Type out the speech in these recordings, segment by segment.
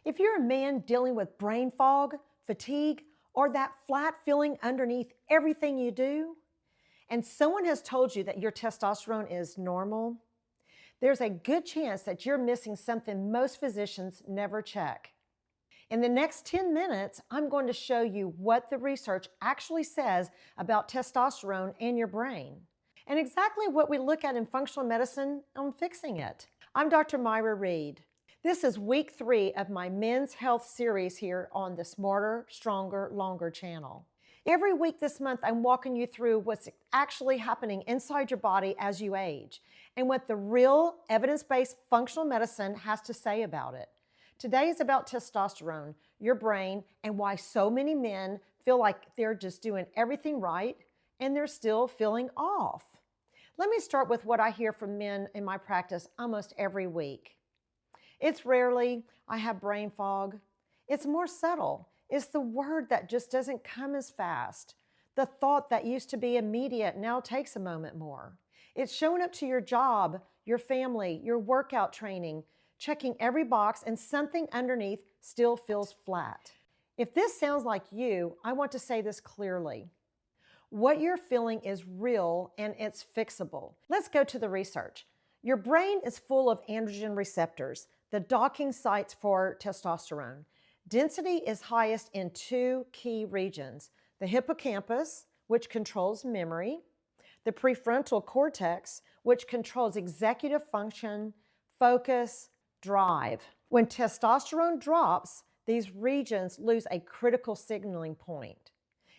If you're a man dealing with brain fog, fatigue, or that flat feeling underneath everything you do, and someone has told you that your testosterone is normal, there's a good chance that you're missing something most physicians never check. In the next 10 minutes, I'm going to show you what the research actually says about testosterone and your brain, and exactly what we look at in functional medicine on fixing it. I'm Dr. Myra Reed. This is week 3 of my men's health series here on the Smarter, Stronger, Longer channel. Every week this month, I'm walking you through what's actually happening inside your body as you age and what the real evidence-based functional medicine has to say about it. Today is about testosterone, your brain, and why so many men feel like they're just doing everything right and they're still feeling off. Let me start with what I hear from men in my practice almost every week. It's rarely, I have brain fog. It's more subtle. It's the word that just doesn't come as fast. The thought that used to be immediate now takes a moment more. It's showing up to your job, your family, your workout training, checking every box, and something underneath still feels flat. If this sounds like you, I want to say this clearly. What you're feeling is real and it's fixable. Let's go to the research. Your brain is full of androgen receptors, the docking sites for testosterone. Density is highest in 2 key regions: the hippocampus, which controls memory, the prefrontal cortex, which controls executive function, focus, drive. When testosterone drops, these regions lose a critical signaling point.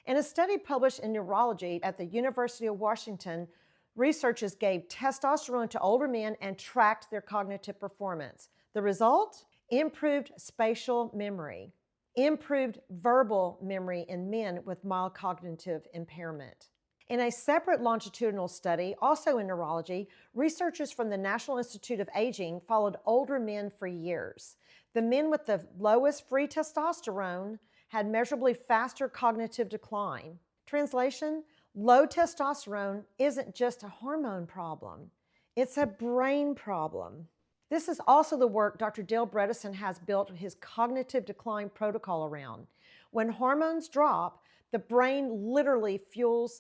In a study published in Neurology at the University of Washington, researchers gave testosterone to older men and tracked their cognitive performance. The result? Improved spatial memory, improved verbal memory in men with mild cognitive impairment. In a separate longitudinal study, also in neurology, researchers from the National Institute of Aging followed older men for years. The men with the lowest free testosterone had measurably faster cognitive decline. Translation: low testosterone isn't just a hormone problem, it's a brain problem. This is also the work Dr. Dale Bredesen has built his cognitive decline protocol around. When hormones drop, the brain literally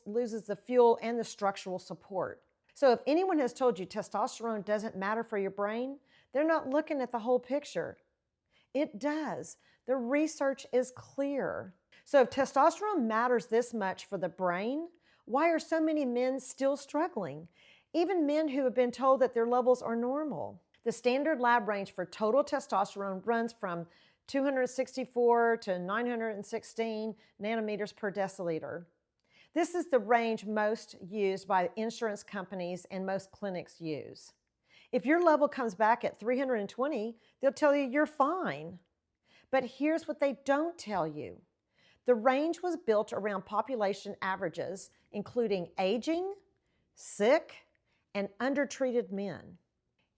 loses the fuel and the structural support. So if anyone has told you testosterone doesn't matter for your brain, they're not looking at the whole picture. It does. The research is clear. So if testosterone matters this much for the brain, why are so many men still struggling? Even men who have been told that their levels are normal. The standard lab range for total testosterone runs from 264 to 916 nanometers per deciliter. This is the range most used by insurance companies and most clinics use. If your level comes back at 320, they'll tell you you're fine. But here's what they don't tell you. The range was built around population averages, including aging, sick, and undertreated men.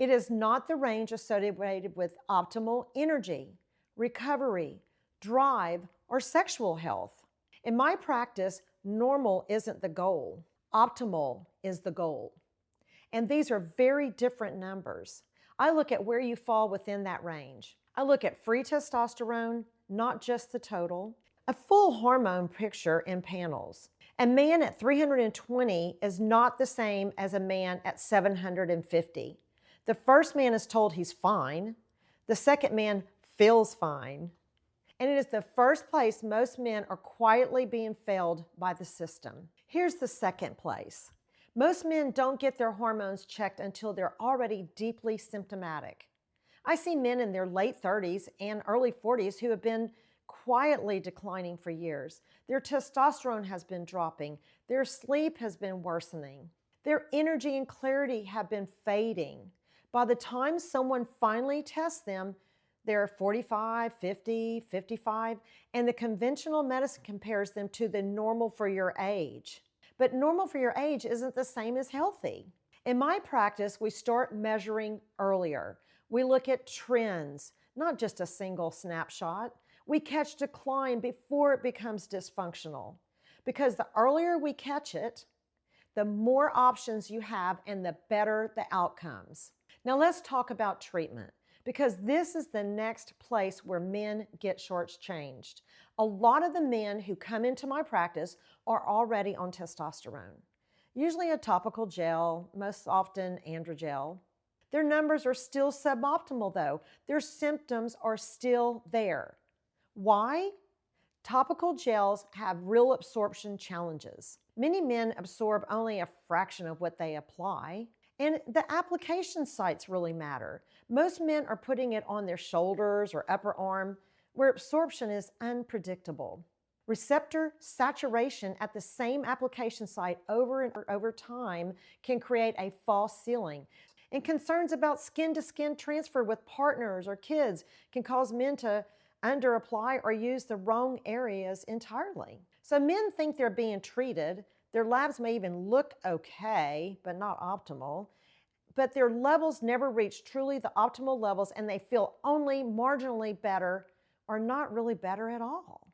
It is not the range associated with optimal energy, recovery, drive, or sexual health. In my practice, normal isn't the goal. Optimal is the goal. And these are very different numbers. I look at where you fall within that range. I look at free testosterone, not just the total. A full hormone picture in panels. A man at 320 is not the same as a man at 750. The first man is told he's fine. The second man feels fine. And it is the first place most men are quietly being failed by the system. Here's the second place. Most men don't get their hormones checked until they're already deeply symptomatic. I see men in their late 30s and early 40s who have been quietly declining for years. Their testosterone has been dropping. Their sleep has been worsening. Their energy and clarity have been fading. By the time someone finally tests them, they're 45, 50, 55, and the conventional medicine compares them to the normal for your age. But normal for your age isn't the same as healthy. In my practice, we start measuring earlier. We look at trends, not just a single snapshot. We catch decline before it becomes dysfunctional. Because the earlier we catch it, the more options you have and the better the outcomes. Now let's talk about treatment. because this is the next place where men get shortchanged. A lot of the men who come into my practice are already on testosterone, usually a topical gel, most often androgel. Their numbers are still suboptimal though. Their symptoms are still there. Why? Topical gels have real absorption challenges. Many men absorb only a fraction of what they apply, and the application sites really matter. Most men are putting it on their shoulders or upper arm, where absorption is unpredictable. Receptor saturation at the same application site over and over time can create a false ceiling. And concerns about skin-to-skin transfer with partners or kids can cause men to underapply or use the wrong areas entirely. So men think they're being treated. Their labs may even look okay, but not optimal. But their levels never reach truly the optimal levels, and they feel only marginally better or not really better at all.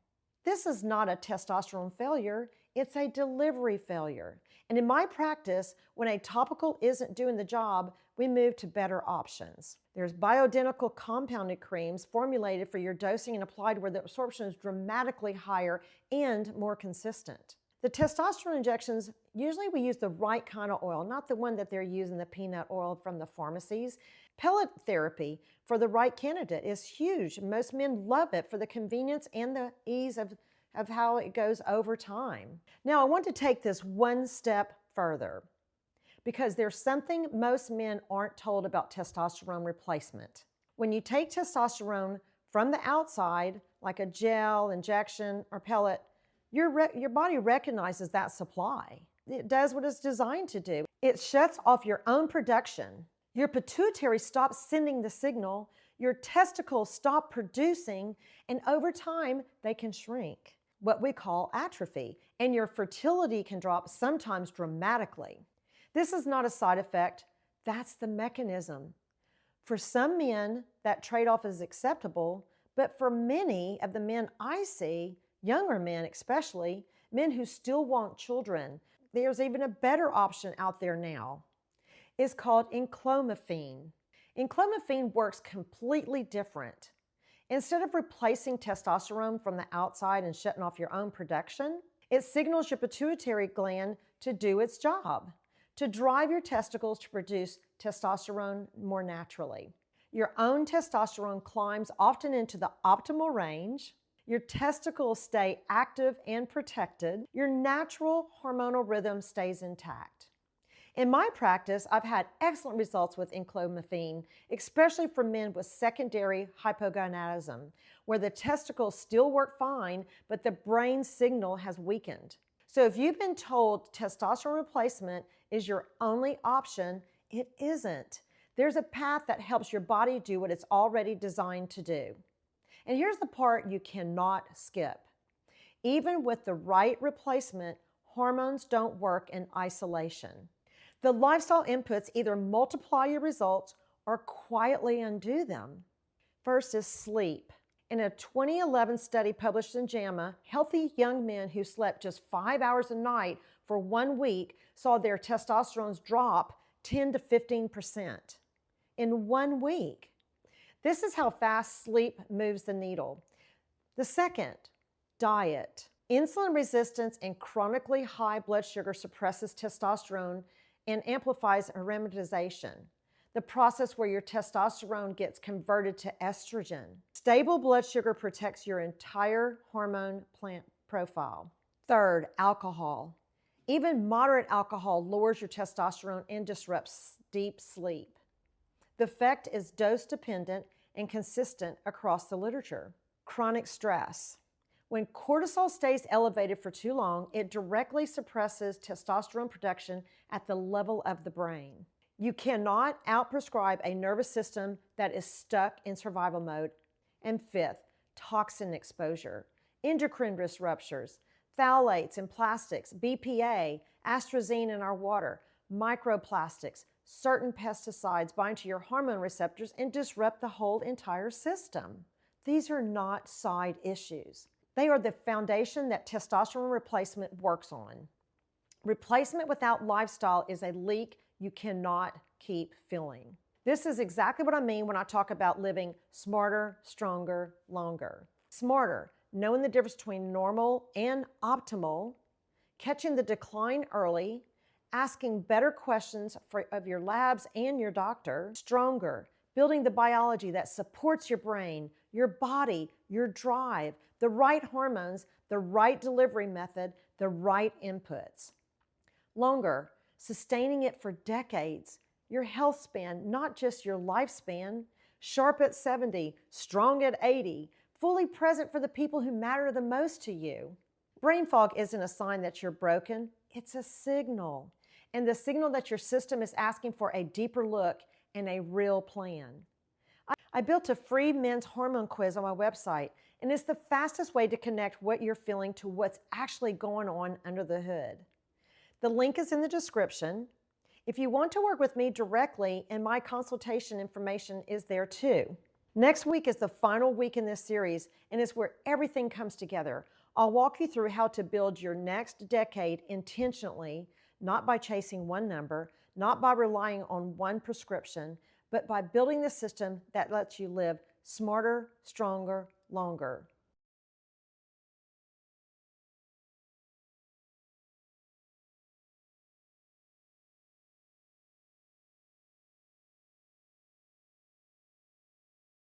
This is not a testosterone failure, it's a delivery failure. And in my practice, when a topical isn't doing the job, we move to better options. There's bioidentical compounded creams formulated for your dosing and applied where the absorption is dramatically higher and more consistent. The testosterone injections, usually we use the right kind of oil, not the one that they're using, the peanut oil from the pharmacies. Pellet therapy for the right candidate is huge. Most men love it for the convenience and the ease of how it goes over time. Now, I want to take this one step further because there's something most men aren't told about testosterone replacement. When you take testosterone from the outside, like a gel, injection, or pellet, your body recognizes that supply. It does what it's designed to do. It shuts off your own production. Your pituitary stops sending the signal, your testicles stop producing, and over time, they can shrink, what we call atrophy, and your fertility can drop, sometimes dramatically. This is not a side effect, that's the mechanism. For some men, that trade-off is acceptable, but for many of the men I see, younger men especially, men who still want children, there's even a better option out there now. It's called enclomiphene. Enclomiphene works completely different. Instead of replacing testosterone from the outside and shutting off your own production, it signals your pituitary gland to do its job, to drive your testicles to produce testosterone more naturally. Your own testosterone climbs often into the optimal range. Your testicles stay active and protected. Your natural hormonal rhythm stays intact. In my practice, I've had excellent results with enclomiphene, especially for men with secondary hypogonadism, where the testicles still work fine, but the brain signal has weakened. So if you've been told testosterone replacement is your only option, it isn't. There's a path that helps your body do what it's already designed to do. And here's the part you cannot skip. Even with the right replacement, hormones don't work in isolation. The lifestyle inputs either multiply your results or quietly undo them. First is sleep. In a 2011 study published in JAMA, healthy young men who slept just 5 hours a night for 1 week saw their testosterone drop 10 to 15% in 1 week. This is how fast sleep moves the needle. The second, diet. Insulin resistance and chronically high blood sugar suppresses testosterone and amplifies aromatization, the process where your testosterone gets converted to estrogen. Stable blood sugar protects your entire hormone plant profile. Third, alcohol. Even moderate alcohol lowers your testosterone and disrupts deep sleep. The effect is dose-dependent and consistent across the literature. Chronic stress. When cortisol stays elevated for too long, it directly suppresses testosterone production at the level of the brain. You cannot outprescribe a nervous system that is stuck in survival mode. And fifth, toxin exposure, endocrine disruptors, phthalates in plastics, BPA, atrazine in our water, microplastics, certain pesticides bind to your hormone receptors and disrupt the whole entire system. These are not side issues. They are the foundation that testosterone replacement works on. Replacement without lifestyle is a leak you cannot keep filling. This is exactly what I mean when I talk about living smarter, stronger, longer. Smarter, knowing the difference between normal and optimal, catching the decline early, asking better questions of your labs and your doctor. Stronger, building the biology that supports your brain, your body, your drive, the right hormones, the right delivery method, the right inputs. Longer, sustaining it for decades, your health span, not just your lifespan. Sharp at 70, strong at 80, fully present for the people who matter the most to you. Brain fog isn't a sign that you're broken, it's a signal. And the signal that your system is asking for a deeper look and a real plan. I built a free men's hormone quiz on my website, and it's the fastest way to connect what you're feeling to what's actually going on under the hood. The link is in the description. If you want to work with me directly, and my consultation information is there too. Next week is the final week in this series, and it's where everything comes together. I'll walk you through how to build your next decade intentionally, not by chasing one number, not by relying on one prescription, but by building the system that lets you live smarter, stronger, longer.